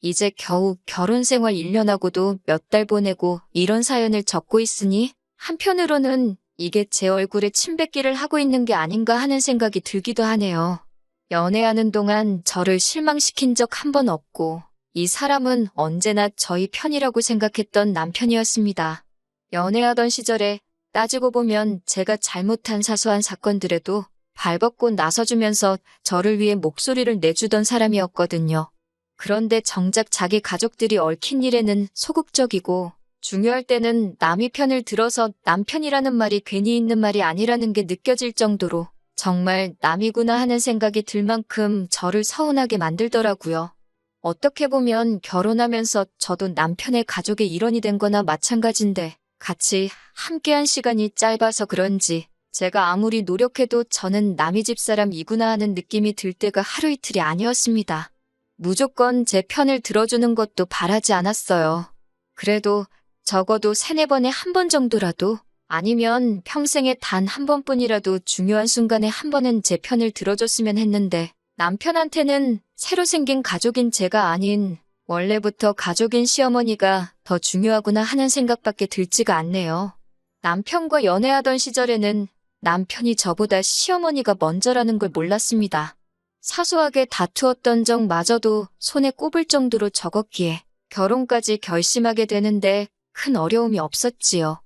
이제 겨우 결혼 생활 1년 하고도 몇 달 보내고 이런 사연을 적고 있으니 한편으로는 이게 제 얼굴에 침뱉기를 하고 있는 게 아닌가 하는 생각이 들기도 하네요. 연애하는 동안 저를 실망시킨 적 한 번 없고 이 사람은 언제나 저희 편이라고 생각했던 남편이었습니다. 연애하던 시절에 따지고 보면 제가 잘못한 사소한 사건들에도 발벗고 나서주면서 저를 위해 목소리를 내주던 사람이었거든요. 그런데 정작 자기 가족들이 얽힌 일에는 소극적이고 중요할 때는 남의 편을 들어서 남편이라는 말이 괜히 있는 말이 아니라는 게 느껴질 정도로 정말 남이구나 하는 생각이 들 만큼 저를 서운하게 만들더라고요. 어떻게 보면 결혼하면서 저도 남편의 가족의 일원이 된 거나 마찬가지인데 같이 함께한 시간이 짧아서 그런지 제가 아무리 노력해도 저는 남의 집 사람이구나 하는 느낌이 들 때가 하루 이틀이 아니었습니다. 무조건 제 편을 들어주는 것도 바라지 않았어요. 그래도 적어도 3-4번에 한 번 정도라도 아니면 평생에 단 한 번뿐이라도 중요한 순간에 한 번은 제 편을 들어줬으면 했는데 남편한테는 새로 생긴 가족인 제가 아닌 원래부터 가족인 시어머니가 더 중요하구나 하는 생각밖에 들지가 않네요. 남편과 연애하던 시절에는 남편이 저보다 시어머니가 먼저라는 걸 몰랐습니다. 사소하게 다투었던 적마저도 손에 꼽을 정도로 적었기에 결혼까지 결심하게 되는데 큰 어려움이 없었지요.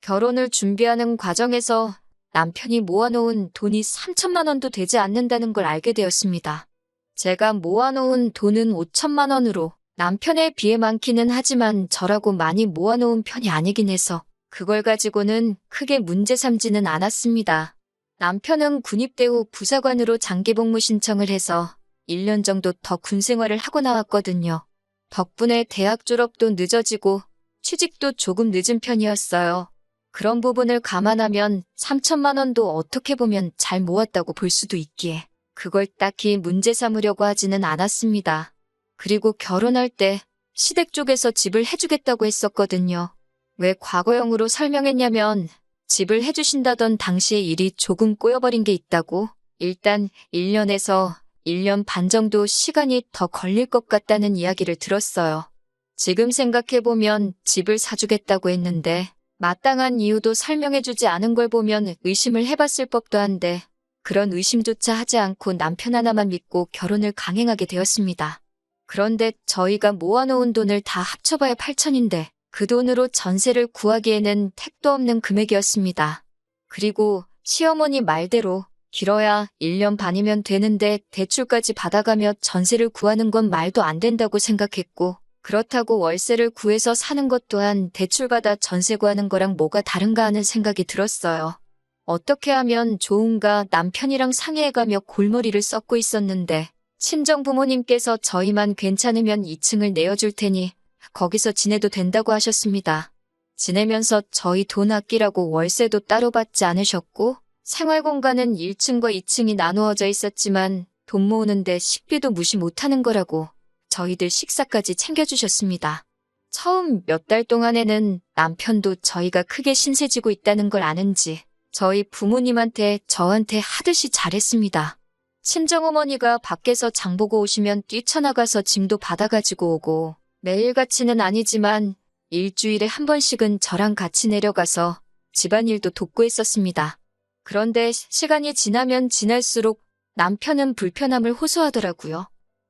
결혼을 준비하는 과정에서 남편이 모아놓은 돈이 3천만 원도 되지 않는다는 걸 알게 되었습니다. 제가 모아놓은 돈은 5천만 원으로 남편에 비해 많기는 하지만 저라고 많이 모아놓은 편이 아니긴 해서 그걸 가지고는 크게 문제 삼지는 않았습니다. 남편은 군입대 후 부사관으로 장기복무 신청을 해서 1년 정도 더 군 생활을 하고 나왔거든요. 덕분에 대학 졸업도 늦어지고 취직도 조금 늦은 편이었어요. 그런 부분을 감안하면 3천만 원도 어떻게 보면 잘 모았다고 볼 수도 있기에 그걸 딱히 문제 삼으려고 하지는 않았습니다. 그리고 결혼할 때 시댁 쪽에서 집을 해주겠다고 했었거든요. 왜 과거형으로 설명했냐면 집을 해주신다던 당시의 일이 조금 꼬여버린 게 있다고 일단 1년에서 1년 반 정도 시간이 더 걸릴 것 같다는 이야기를 들었어요. 지금 생각해보면 집을 사주겠다고 했는데 마땅한 이유도 설명해주지 않은 걸 보면 의심을 해봤을 법도 한데 그런 의심조차 하지 않고 남편 하나만 믿고 결혼을 강행하게 되었습니다. 그런데 저희가 모아놓은 돈을 다 합쳐봐야 8천인데 그 돈으로 전세를 구하기에는 택도 없는 금액이었습니다. 그리고 시어머니 말대로 길어야 1년 반이면 되는데 대출까지 받아가며 전세를 구하는 건 말도 안 된다고 생각했고 그렇다고 월세를 구해서 사는 것 또한 대출받아 전세 구하는 거랑 뭐가 다른가 하는 생각이 들었어요. 어떻게 하면 좋은가 남편이랑 상의해가며 골머리를 썩고 있었는데 친정 부모님께서 저희만 괜찮으면 2층을 내어줄 테니 거기서 지내도 된다고 하셨습니다. 지내면서 저희 돈 아끼라고 월세도 따로 받지 않으셨고 생활공간은 1층과 2층이 나누어져 있었지만 돈 모으는데 식비도 무시 못하는 거라고 저희들 식사까지 챙겨주셨습니다. 처음 몇 달 동안에는 남편도 저희가 크게 신세지고 있다는 걸 아는지 저희 부모님한테 저한테 하듯이 잘했습니다. 친정어머니가 밖에서 장보고 오시면 뛰쳐나가서 짐도 받아가지고 오고 매일같이는 아니지만 일주일에 한 번씩은 저랑 같이 내려가서 집안일도 돕고 했었습니다. 그런데 시간이 지나면 지날수록 남편은 불편함을 호소하더라고요.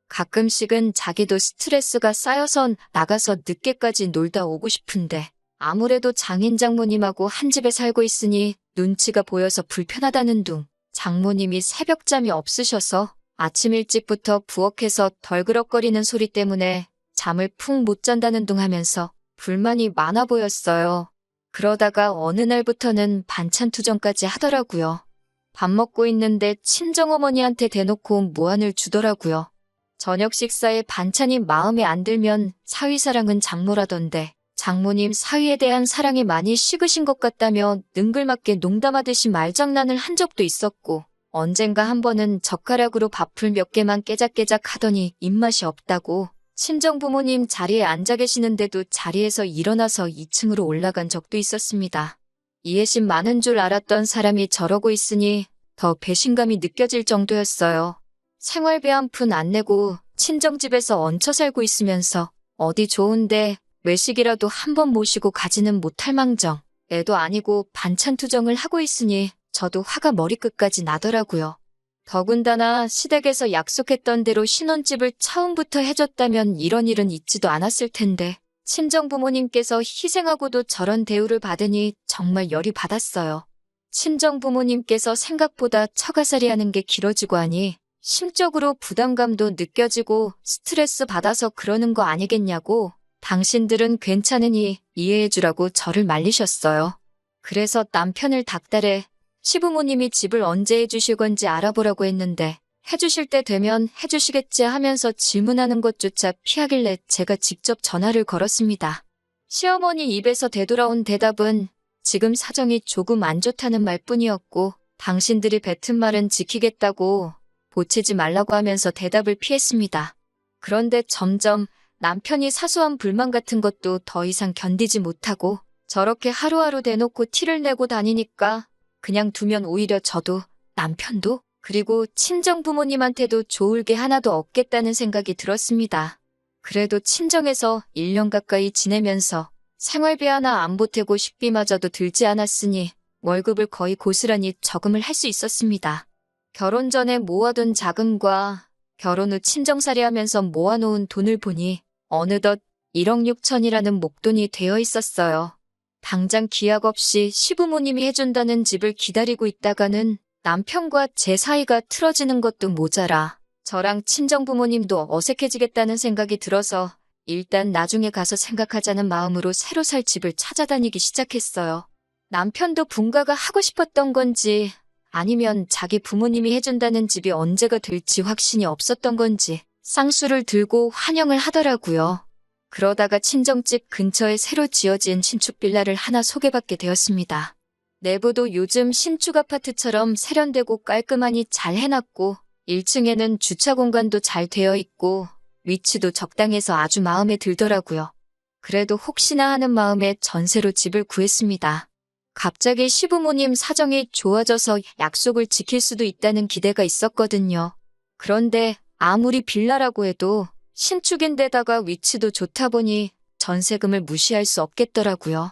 가끔씩은 자기도 스트레스가 쌓여서 나가서 늦게까지 놀다 오고 싶은데 아무래도 장인 장모님하고 한 집에 살고 있으니 눈치가 보여서 불편하다는 둥 장모님이 새벽잠이 없으셔서 아침 일찍부터 부엌에서 덜그럭거리는 소리 때문에 잠을 푹 못 잔다는 둥 하면서 불만이 많아 보였어요. 그러다가 어느 날부터는 반찬 투정까지 하더라고요. 밥 먹고 있는데 친정어머니한테 대놓고 무안을 주더라고요. 저녁 식사에 반찬이 마음에 안 들면 사위사랑은 장모라던데 장모님 사위에 대한 사랑이 많이 식으신 것 같다며 능글맞게 농담하듯이 말장난을 한 적도 있었고 언젠가 한 번은 젓가락으로 밥풀 몇 개만 깨작깨작 하더니 입맛이 없다고 친정부모님 자리에 앉아 계시는데도 자리에서 일어나서 2층으로 올라간 적도 있었습니다. 이해심 많은 줄 알았던 사람이 저러고 있으니 더 배신감이 느껴질 정도였어요. 생활비 한 푼 안 내고 친정집에서 얹혀 살고 있으면서 어디 좋은데 외식이라도 한번 모시고 가지는 못할 망정. 애도 아니고 반찬 투정을 하고 있으니 저도 화가 머리끝까지 나더라고요. 더군다나 시댁에서 약속했던 대로 신혼집을 처음부터 해줬다면 이런 일은 있지도 않았을 텐데 친정부모님께서 희생하고도 저런 대우를 받으니 정말 열이 받았어요. 친정부모님께서 생각보다 처가살이하는 게 길어지고 하니 심적으로 부담감도 느껴지고 스트레스 받아서 그러는 거 아니겠냐고 당신들은 괜찮으니 이해해주라고 저를 말리셨어요. 그래서 남편을 닥달해 시부모님이 집을 언제 해주실 건지 알아보라고 했는데 해주실 때 되면 해주시겠지 하면서 질문하는 것조차 피하길래 제가 직접 전화를 걸었습니다. 시어머니 입에서 되돌아온 대답은 지금 사정이 조금 안 좋다는 말뿐이었고 당신들이 뱉은 말은 지키겠다고 보채지 말라고 하면서 대답을 피했습니다. 그런데 점점 남편이 사소한 불만 같은 것도 더 이상 견디지 못하고 저렇게 하루하루 대놓고 티를 내고 다니니까 그냥 두면 오히려 저도 남편도 그리고 친정 부모님한테도 좋을 게 하나도 없겠다는 생각이 들었습니다. 그래도 친정에서 1년 가까이 지내면서 생활비 하나 안 보태고 식비마저도 들지 않았으니 월급을 거의 고스란히 저금을 할 수 있었습니다. 결혼 전에 모아둔 자금과 결혼 후 친정살이 하면서 모아놓은 돈을 보니 어느덧 1억 6천이라는 목돈이 되어 있었어요. 당장 기약 없이 시부모님이 해준다는 집을 기다리고 있다가는 남편과 제 사이가 틀어지는 것도 모자라 저랑 친정부모님도 어색해지겠다는 생각이 들어서 일단 나중에 가서 생각하자는 마음으로 새로 살 집을 찾아다니기 시작했어요. 남편도 분가가 하고 싶었던 건지 아니면 자기 부모님이 해준다는 집이 언제가 될지 확신이 없었던 건지 쌍수를 들고 환영을 하더라고요. 그러다가 친정집 근처에 새로 지어진 신축 빌라를 하나 소개받게 되었습니다. 내부도 요즘 신축 아파트처럼 세련되고 깔끔하니 잘 해놨고 1층에는 주차 공간도 잘 되어 있고 위치도 적당해서 아주 마음에 들더라고요. 그래도 혹시나 하는 마음에 전세로 집을 구했습니다. 갑자기 시부모님 사정이 좋아져서 약속을 지킬 수도 있다는 기대가 있었거든요. 그런데 아무리 빌라라고 해도 신축인데다가 위치도 좋다 보니 전세금을 무시할 수 없겠더라고요.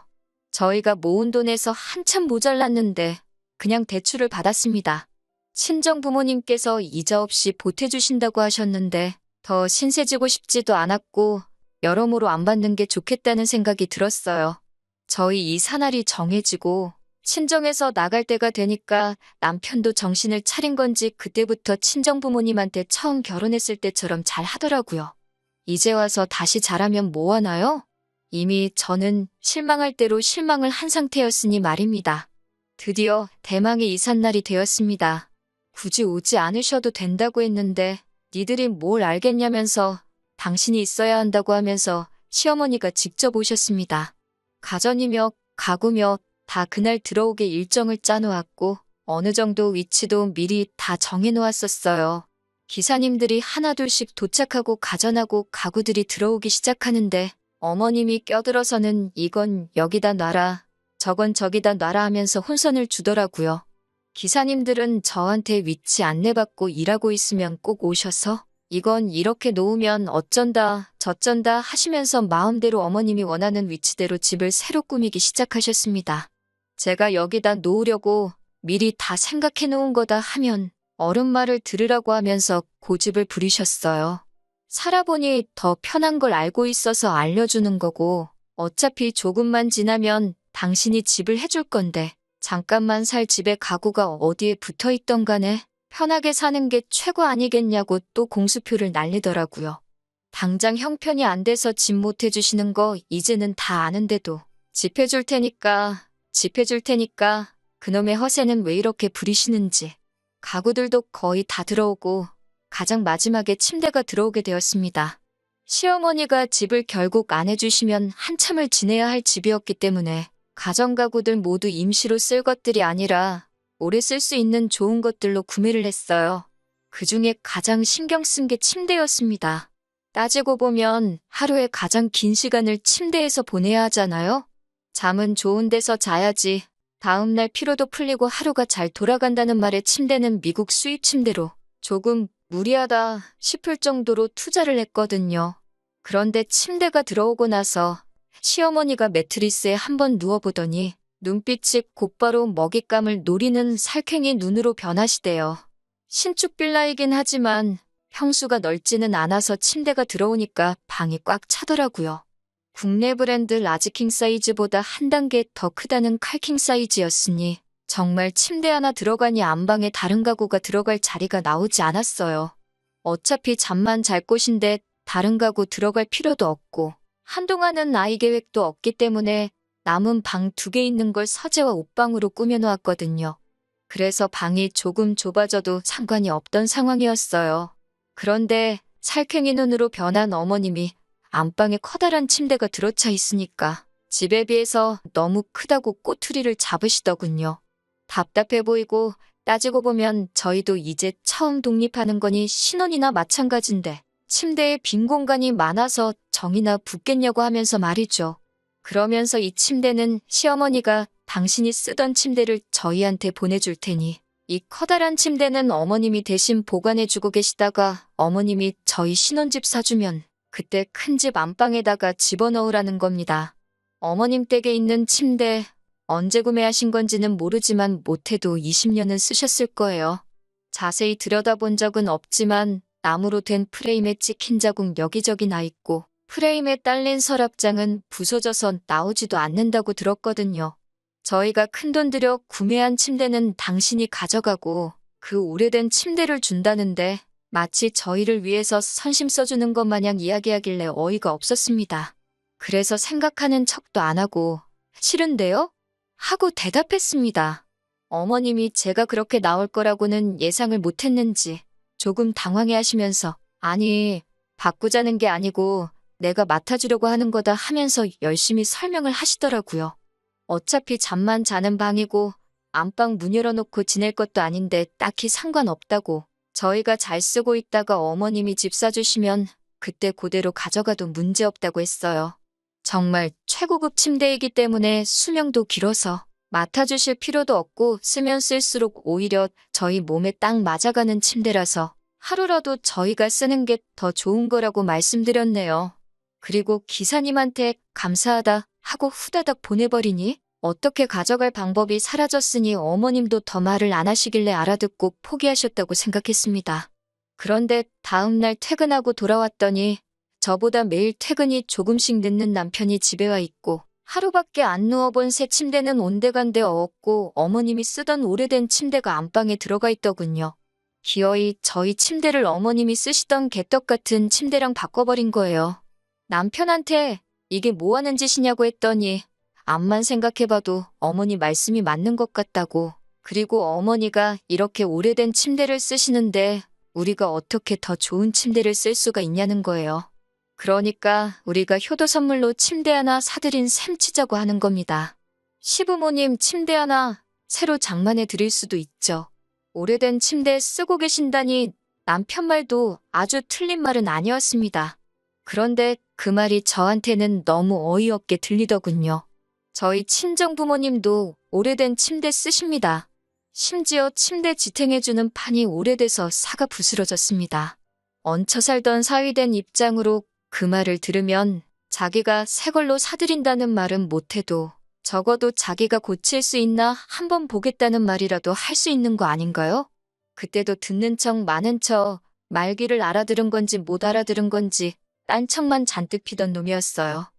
저희가 모은 돈에서 한참 모자랐는데 그냥 대출을 받았습니다. 친정 부모님께서 이자 없이 보태주신다고 하셨는데 더 신세지고 싶지도 않았고 여러모로 안 받는 게 좋겠다는 생각이 들었어요. 저희 이사날이 정해지고 친정에서 나갈 때가 되니까 남편도 정신을 차린 건지 그때부터 친정 부모님한테 처음 결혼했을 때처럼 잘 하더라고요. 이제 와서 다시 잘하면 뭐 하나요? 이미 저는 실망할 대로 실망을 한 상태였으니 말입니다. 드디어 대망의 이삿날이 되었습니다. 굳이 오지 않으셔도 된다고 했는데 니들이 뭘 알겠냐면서 당신이 있어야 한다고 하면서 시어머니가 직접 오셨습니다. 가전이며 가구며 다 그날 들어오게 일정을 짜놓았고 어느 정도 위치도 미리 다 정해놓았었어요. 기사님들이 하나둘씩 도착하고 가전하고 가구들이 들어오기 시작하는데 어머님이 껴들어서는 이건 여기다 놔라, 저건 저기다 놔라 하면서 혼선을 주더라고요. 기사님들은 저한테 위치 안내받고 일하고 있으면 꼭 오셔서 이건 이렇게 놓으면 어쩐다 저쩐다 하시면서 마음대로 어머님이 원하는 위치대로 집을 새로 꾸미기 시작하셨습니다. 제가 여기다 놓으려고 미리 다 생각해 놓은 거다 하면 어른 말을 들으라고 하면서 고집을 부리셨어요. 살아보니 더 편한 걸 알고 있어서 알려주는 거고 어차피 조금만 지나면 당신이 집을 해줄 건데 잠깐만 살 집에 가구가 어디에 붙어있던 간에 편하게 사는 게 최고 아니겠냐고 또 공수표를 날리더라고요. 당장 형편이 안 돼서 집 못 해주시는 거 이제는 다 아는데도 집 해줄 테니까 그놈의 허세는 왜 이렇게 부리시는지. 가구들도 거의 다 들어오고 가장 마지막에 침대가 들어오게 되었습니다. 시어머니가 집을 결국 안 해주시면 한참을 지내야 할 집이었기 때문에 가전가구들 모두 임시로 쓸 것들이 아니라 오래 쓸 수 있는 좋은 것들로 구매를 했어요. 그중에 가장 신경 쓴 게 침대였습니다. 따지고 보면 하루에 가장 긴 시간을 침대에서 보내야 하잖아요. 잠은 좋은 데서 자야지. 다음날 피로도 풀리고 하루가 잘 돌아간다는 말에 침대는 미국 수입 침대로 조금 무리하다 싶을 정도로 투자를 했거든요. 그런데 침대가 들어오고 나서 시어머니가 매트리스에 한번 누워보더니 눈빛이 곧바로 먹잇감을 노리는 살쾡이 눈으로 변하시대요. 신축 빌라이긴 하지만 평수가 넓지는 않아서 침대가 들어오니까 방이 꽉 차더라고요. 국내 브랜드 라지킹 사이즈보다 한 단계 더 크다는 칼킹 사이즈였으니 정말 침대 하나 들어가니 안방에 다른 가구가 들어갈 자리가 나오지 않았어요. 어차피 잠만 잘 곳인데 다른 가구 들어갈 필요도 없고 한동안은 아이 계획도 없기 때문에 남은 방 2개 있는 걸 서재와 옷방으로 꾸며놓았거든요. 그래서 방이 조금 좁아져도 상관이 없던 상황이었어요. 그런데 살쾡이 눈으로 변한 어머님이 안방에 커다란 침대가 들어차 있으니까 집에 비해서 너무 크다고 꼬투리를 잡으시더군요. 답답해 보이고 따지고 보면 저희도 이제 처음 독립하는 거니 신혼이나 마찬가지인데 침대에 빈 공간이 많아서 정이나 붙겠냐고 하면서 말이죠. 그러면서 이 침대는 시어머니가 당신이 쓰던 침대를 저희한테 보내줄 테니 이 커다란 침대는 어머님이 대신 보관해주고 계시다가 어머님이 저희 신혼집 사주면 그때 큰 집 안방에다가 집어넣으라는 겁니다. 어머님 댁에 있는 침대 언제 구매하신 건지는 모르지만 못해도 20년은 쓰셨을 거예요. 자세히 들여다본 적은 없지만 나무로 된 프레임에 찍힌 자국 여기저기 나 있고 프레임에 딸린 서랍장은 부서져서 나오지도 않는다고 들었거든요. 저희가 큰돈 들여 구매한 침대는 당신이 가져가고 그 오래된 침대를 준다는데 마치 저희를 위해서 선심 써주는 것 마냥 이야기하길래 어이가 없었습니다. 그래서 생각하는 척도 안 하고 싫은데요? 하고 대답했습니다. 어머님이 제가 그렇게 나올 거라고는 예상을 못했는지 조금 당황해 하시면서 아니 바꾸자는 게 아니고 내가 맡아주려고 하는 거다 하면서 열심히 설명을 하시더라고요. 어차피 잠만 자는 방이고 안방 문 열어놓고 지낼 것도 아닌데 딱히 상관없다고 저희가 잘 쓰고 있다가 어머님이 집 사주시면 그때 그대로 가져가도 문제없다고 했어요. 정말 최고급 침대이기 때문에 수명도 길어서 맡아주실 필요도 없고 쓰면 쓸수록 오히려 저희 몸에 딱 맞아가는 침대라서 하루라도 저희가 쓰는 게 더 좋은 거라고 말씀드렸네요. 그리고 기사님한테 감사하다 하고 후다닥 보내버리니 어떻게 가져갈 방법이 사라졌으니 어머님도 더 말을 안 하시길래 알아듣고 포기하셨다고 생각했습니다. 그런데 다음날 퇴근하고 돌아왔더니 저보다 매일 퇴근이 조금씩 늦는 남편이 집에 와 있고 하루밖에 안 누워본 새 침대는 온데간데 없고 어머님이 쓰던 오래된 침대가 안방에 들어가 있더군요. 기어이 저희 침대를 어머님이 쓰시던 개떡 같은 침대랑 바꿔버린 거예요. 남편한테 이게 뭐 하는 짓이냐고 했더니 암만 생각해봐도 어머니 말씀이 맞는 것 같다고. 그리고 어머니가 이렇게 오래된 침대를 쓰시는데 우리가 어떻게 더 좋은 침대를 쓸 수가 있냐는 거예요. 그러니까 우리가 효도 선물로 침대 하나 사드린 셈 치자고 하는 겁니다. 시부모님 침대 하나 새로 장만해 드릴 수도 있죠. 오래된 침대 쓰고 계신다니 남편 말도 아주 틀린 말은 아니었습니다. 그런데 그 말이 저한테는 너무 어이없게 들리더군요. 저희 친정부모님도 오래된 침대 쓰십니다. 심지어 침대 지탱해주는 판이 오래돼서 사가 부스러졌습니다. 얹혀 살던 사위된 입장으로 그 말을 들으면 자기가 새 걸로 사드린다는 말은 못해도 적어도 자기가 고칠 수 있나 한번 보겠다는 말이라도 할 수 있는 거 아닌가요? 그때도 듣는 척 많은 척 말귀를 알아들은 건지 못 알아들은 건지 딴척만 잔뜩 피던 놈이었어요.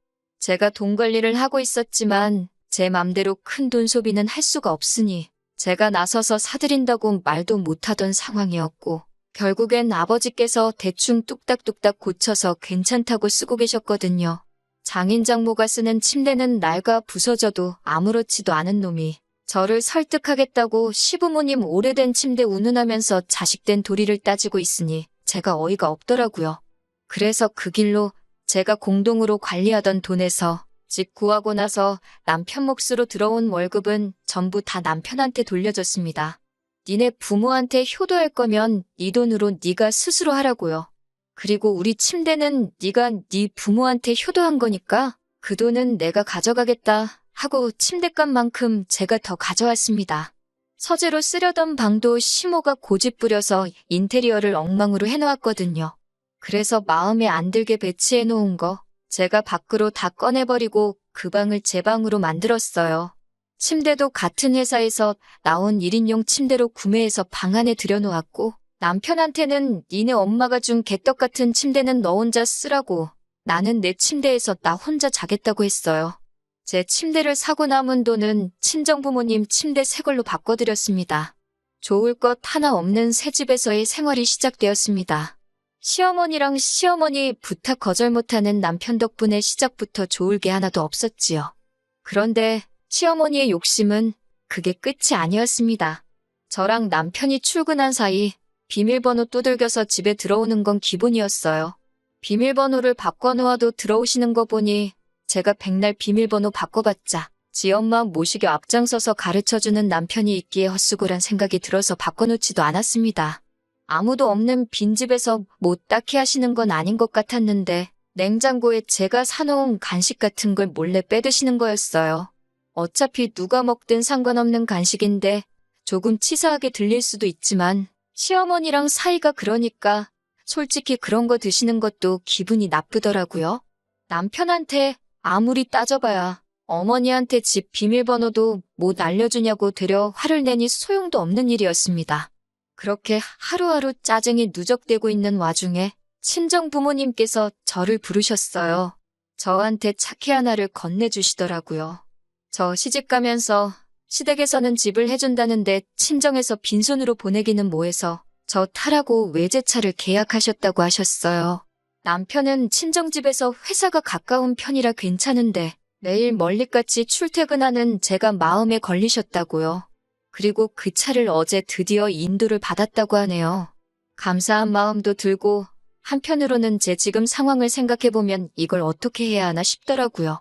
제가 돈 관리를 하고 있었지만 제 맘대로 큰 돈 소비는 할 수가 없으니 제가 나서서 사드린다고 말도 못하던 상황이었고 결국엔 아버지께서 대충 뚝딱뚝딱 고쳐서 괜찮다고 쓰고 계셨거든요. 장인 장모가 쓰는 침대는 낡아 부서져도 아무렇지도 않은 놈이 저를 설득하겠다고 시부모님 오래된 침대 운운하면서 자식된 도리를 따지고 있으니 제가 어이가 없더라고요. 그래서 그 길로 제가 공동으로 관리하던 돈에서 집 구하고 나서 남편 몫으로 들어온 월급은 전부 다 남편한테 돌려줬습니다. 니네 부모한테 효도할 거면 이 돈으로 네가 스스로 하라고요. 그리고 우리 침대는 네가 네 부모한테 효도한 거니까 그 돈은 내가 가져가겠다 하고 침대값만큼 제가 더 가져왔습니다. 서재로 쓰려던 방도 시모가 고집 부려서 인테리어를 엉망으로 해놓았거든요. 그래서 마음에 안 들게 배치해 놓은 거 제가 밖으로 다 꺼내버리고 그 방을 제 방으로 만들었어요. 침대도 같은 회사에서 나온 1인용 침대로 구매해서 방 안에 들여놓았고 남편한테는 니네 엄마가 준 개떡 같은 침대는 너 혼자 쓰라고 나는 내 침대에서 나 혼자 자겠다고 했어요. 제 침대를 사고 남은 돈은 친정부모님 침대 새 걸로 바꿔드렸습니다. 좋을 것 하나 없는 새 집에서의 생활이 시작되었습니다. 시어머니랑 시어머니 부탁 거절 못하는 남편 덕분에 시작부터 좋을 게 하나도 없었지요. 그런데 시어머니의 욕심은 그게 끝이 아니었습니다. 저랑 남편이 출근한 사이 비밀번호 두들겨서 집에 들어오는 건 기본이었어요. 비밀번호를 바꿔놓아도 들어오시는 거 보니 제가 백날 비밀번호 바꿔봤자 지 엄마 모시겨 앞장서서 가르쳐주는 남편이 있기에 헛수고란 생각이 들어서 바꿔놓지도 않았습니다. 아무도 없는 빈집에서 뭐 딱히 하시는 건 아닌 것 같았는데 냉장고에 제가 사놓은 간식 같은 걸 몰래 빼드시는 거였어요. 어차피 누가 먹든 상관없는 간식인데 조금 치사하게 들릴 수도 있지만 시어머니랑 사이가 그러니까 솔직히 그런 거 드시는 것도 기분이 나쁘더라고요. 남편한테 아무리 따져봐야 어머니한테 집 비밀번호도 못 알려주냐고 되려 화를 내니 소용도 없는 일이었습니다. 그렇게 하루하루 짜증이 누적되고 있는 와중에 친정 부모님께서 저를 부르셨어요. 저한테 차키 하나를 건네주시더라고요. 저 시집가면서 시댁에서는 집을 해준다는데 친정에서 빈손으로 보내기는 뭐해서 저 타라고 외제차를 계약하셨다고 하셨어요. 남편은 친정집에서 회사가 가까운 편이라 괜찮은데 매일 멀리까지 출퇴근하는 제가 마음에 걸리셨다고요. 그리고 그 차를 어제 드디어 인도를 받았다고 하네요. 감사한 마음도 들고 한편으로는 제 지금 상황을 생각해보면 이걸 어떻게 해야 하나 싶더라고요.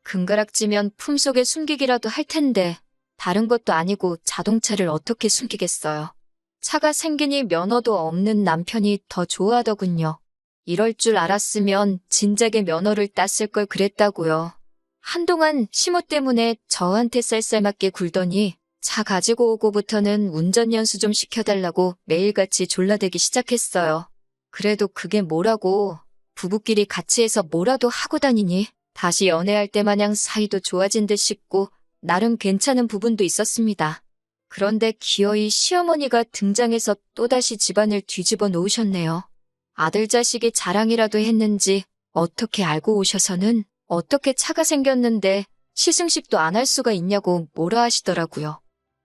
금가락지면 품속에 숨기기라도 할 텐데 다른 것도 아니고 자동차를 어떻게 숨기겠어요. 차가 생기니 면허도 없는 남편이 더 좋아하더군요. 이럴 줄 알았으면 진작에 면허를 땄을 걸 그랬다고요. 한동안 시모 때문에 저한테 쌀쌀맞게 굴더니 차 가지고 오고부터는 운전 연수 좀 시켜달라고 매일같이 졸라대기 시작했어요. 그래도 그게 뭐라고 부부끼리 같이 해서 뭐라도 하고 다니니 다시 연애할 때 마냥 사이도 좋아진 듯 싶고 나름 괜찮은 부분도 있었습니다. 그런데 기어이 시어머니가 등장해서 또다시 집안을 뒤집어 놓으셨네요. 아들 자식이 자랑이라도 했는지 어떻게 알고 오셔서는 어떻게 차가 생겼는데 시승식도 안 할 수가 있냐고 뭐라 하시더라고요.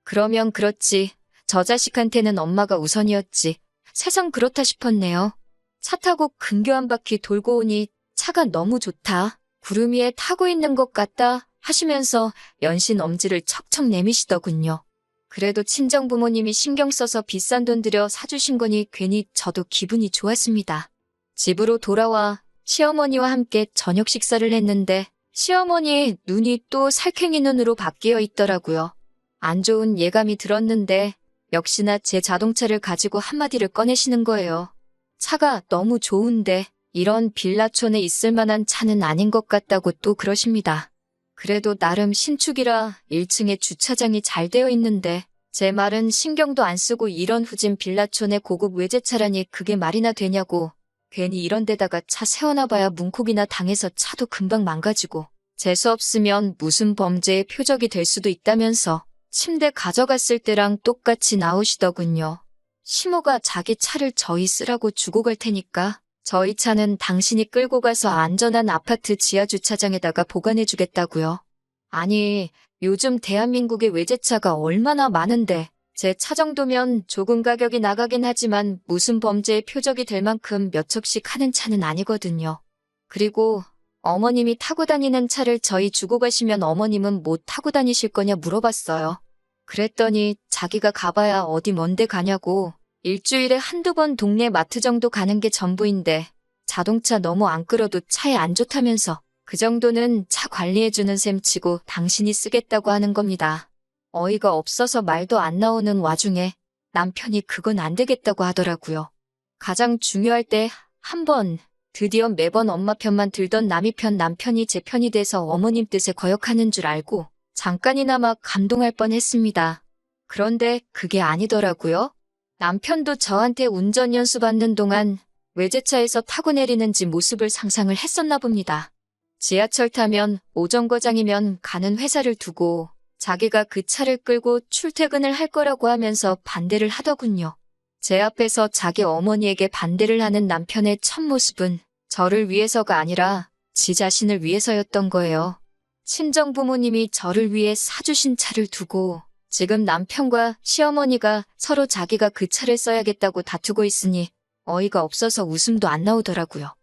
그러면 그렇지 저 자식한테는 엄마가 우선이었지 세상 그렇다 싶었네요. 차 타고 근교 한 바퀴 돌고 오니 차가 너무 좋다. 구름 위에 타고 있는 것 같다 하시면서 연신 엄지를 척척 내미시더군요. 그래도 친정 부모님이 신경 써서 비싼 돈 들여 사주신 거니 괜히 저도 기분이 좋았습니다. 집으로 돌아와 시어머니와 함께 저녁 식사를 했는데 시어머니의 눈이 또 살쾡이 눈으로 바뀌어 있더라고요. 안 좋은 예감이 들었는데 역시나 제 자동차를 가지고 한마디를 꺼내시는 거예요. 차가 너무 좋은데 이런 빌라촌에 있을 만한 차는 아닌 것 같다고 또 그러십니다. 그래도 나름 신축이라 1층에 주차장이 잘 되어 있는데 제 말은 신경도 안 쓰고 이런 후진 빌라촌에 고급 외제차라니 그게 말이나 되냐고 괜히 이런 데다가 차 세워놔봐야 문콕이나 당해서 차도 금방 망가지고 재수 없으면 무슨 범죄의 표적이 될 수도 있다면서 침대 가져갔을 때랑 똑같이 나오시더군요. 시모가 자기 차를 저희 쓰라고 주고 갈 테니까 저희 차는 당신이 끌고 가서 안전한 아파트 지하주차장에다가 보관해주겠다고요. 아니, 요즘 대한민국의 외제차가 얼마나 많은데 제 차 정도면 조금 가격이 나가긴 하지만 무슨 범죄의 표적이 될 만큼 몇 척씩 하는 차는 아니거든요. 그리고 어머님이 타고 다니는 차를 저희 주고 가시면 어머님은 뭐 타고 다니실 거냐 물어봤어요. 그랬더니 자기가 가봐야 어디 먼데 가냐고 일주일에 한두 번 동네 마트 정도 가는 게 전부인데 자동차 너무 안 끌어도 차에 안 좋다면서 그 정도는 차 관리해주는 셈 치고 당신이 쓰겠다고 하는 겁니다. 어이가 없어서 말도 안 나오는 와중에 남편이 그건 안 되겠다고 하더라고요. 가장 중요할 때 한 번, 드디어 매번 엄마 편만 들던 남이 편 남편이 제 편이 돼서 어머님 뜻에 거역하는 줄 알고 잠깐이나마 감동할 뻔했습니다. 그런데 그게 아니더라고요. 남편도 저한테 운전 연수받는 동안 외제차에서 타고 내리는 집 모습을 상상을 했었나 봅니다. 지하철 타면 오정거장이면 가는 회사를 두고 자기가 그 차를 끌고 출퇴근을 할 거라고 하면서 반대를 하더군요. 제 앞에서 자기 어머니에게 반대를 하는 남편의 첫 모습은 저를 위해서가 아니라 지 자신을 위해서였던 거예요. 친정 부모님이 저를 위해 사주신 차를 두고 지금 남편과 시어머니가 서로 자기가 그 차를 써야겠다고 다투고 있으니 어이가 없어서 웃음도 안 나오더라고요.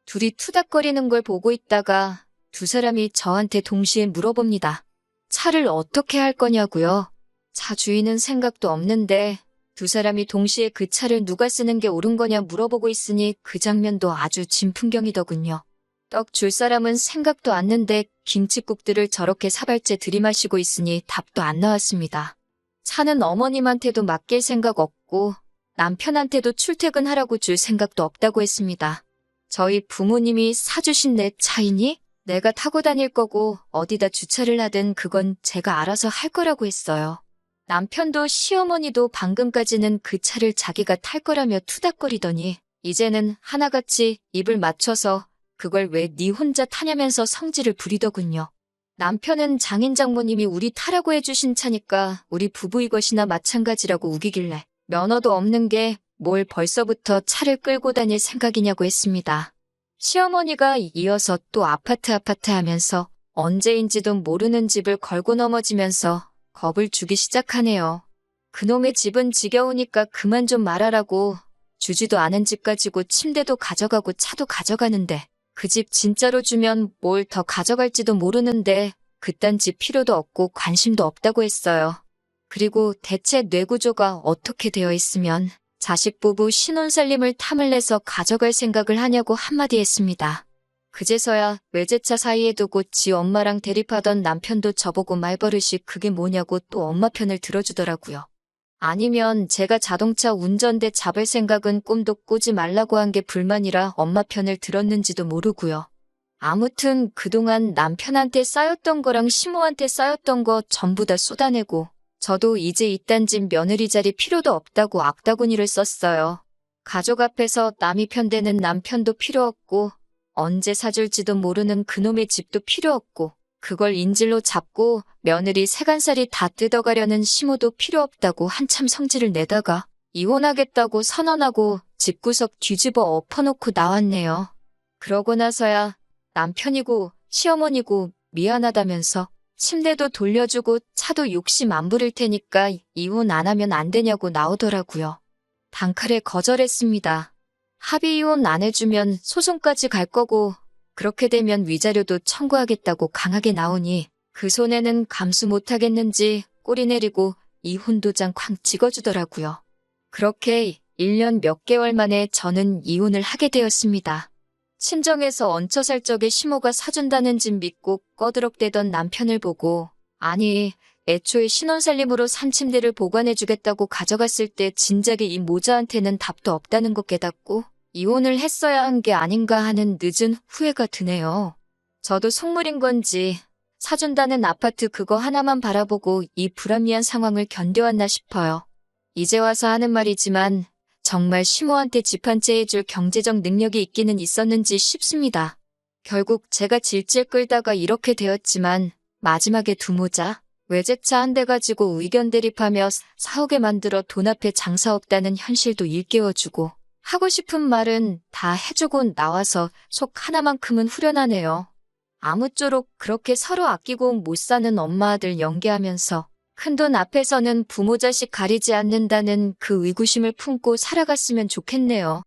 둘이 투닥거리는 걸 보고 있다가 두 사람이 저한테 동시에 물어봅니다. 차를 어떻게 할 거냐고요? 차 주인은 생각도 없는데 두 사람이 동시에 그 차를 누가 쓰는 게 옳은 거냐 물어보고 있으니 그 장면도 아주 진풍경이더군요. 떡 줄 사람은 생각도 않는데 김칫국들을 저렇게 사발째 들이마시고 있으니 답도 안 나왔습니다. 차는 어머님한테도 맡길 생각 없고 남편한테도 출퇴근하라고 줄 생각도 없다고 했습니다. 저희 부모님이 사주신 내 차이니? 내가 타고 다닐 거고 어디다 주차를 하든 그건 제가 알아서 할 거라고 했어요. 남편도 시어머니도 방금까지는 그 차를 자기가 탈 거라며 투닥거리더니 이제는 하나같이 입을 맞춰서 그걸 왜 네 혼자 타냐면서 성질을 부리더군요. 남편은 장인 장모님이 우리 타라고 해주신 차니까 우리 부부 이것이나 마찬가지라고 우기길래 면허도 없는 게 뭘 벌써부터 차를 끌고 다닐 생각이냐고 했습니다. 시어머니가 이어서 또 아파트 하면서 언제인지도 모르는 집을 걸고 넘어지면서 겁을 주기 시작하네요. 그놈의 집은 지겨우니까 그만 좀 말하라고 주지도 않은 집 가지고 침대도 가져가고 차도 가져가는데 그 집 진짜로 주면 뭘 더 가져갈지도 모르는데 그딴 집 필요도 없고 관심도 없다고 했어요. 그리고 대체 뇌구조가 어떻게 되어 있으면 자식 부부 신혼살림을 탐을 내서 가져갈 생각을 하냐고 한마디 했습니다. 그제서야 외제차 사이에 두고 지 엄마랑 대립하던 남편도 저보고 말버릇이 그게 뭐냐고 또 엄마 편을 들어주더라고요. 아니면 제가 자동차 운전대 잡을 생각은 꿈도 꾸지 말라고 한 게 불만이라 엄마 편을 들었는지도 모르고요. 아무튼 그동안 남편한테 쌓였던 거랑 시모한테 쌓였던 거 전부 다 쏟아내고 저도 이제 이딴 집 며느리 자리 필요도 없다고 악다구니를 썼어요. 가족 앞에서 남이 편대는 남편도 필요 없고 언제 사줄지도 모르는 그놈의 집도 필요 없고 그걸 인질로 잡고 며느리 세간살이 다 뜯어가려는 시모도 필요 없다고 한참 성질을 내다가 이혼하겠다고 선언하고 집구석 뒤집어 엎어놓고 나왔네요. 그러고 나서야 남편이고 시어머니고 미안하다면서 침대도 돌려주고 차도 욕심 안 부릴 테니까 이혼 안 하면 안 되냐고 나오더라고요. 단칼에 거절했습니다. 합의 이혼 안 해주면 소송까지 갈 거고 그렇게 되면 위자료도 청구하겠다고 강하게 나오니 그 손에는 감수 못하겠는지 꼬리 내리고 이혼 도장 쾅 찍어주더라고요. 그렇게 1년 몇 개월 만에 저는 이혼을 하게 되었습니다. 친정에서 얹혀살 적에 시모가 사준다는 집 믿고 꺼드럭대던 남편을 보고 아니 애초에 신혼살림으로 산 침대를 보관해주겠다고 가져갔을 때 진작에 이 모자한테는 답도 없다는 거 깨닫고 이혼을 했어야 한 게 아닌가 하는 늦은 후회가 드네요. 저도 속물인 건지 사준다는 아파트 그거 하나만 바라보고 이 불합리한 상황을 견뎌왔나 싶어요. 이제 와서 하는 말이지만 정말 시모한테 집 한 채 해줄 경제적 능력이 있기는 있었는지 싶습니다. 결국 제가 질질 끌다가 이렇게 되었지만 마지막에 두 모자, 외제차 한 대 가지고 의견 대립하며 사오게 만들어 돈 앞에 장사 없다는 현실도 일깨워주고 하고 싶은 말은 다 해주고 나와서 속 하나만큼은 후련하네요. 아무쪼록 그렇게 서로 아끼고 못 사는 엄마 아들 연기하면서 큰돈 앞에서는 부모 자식 가리지 않는다는 그 의구심을 품고 살아갔으면 좋겠네요.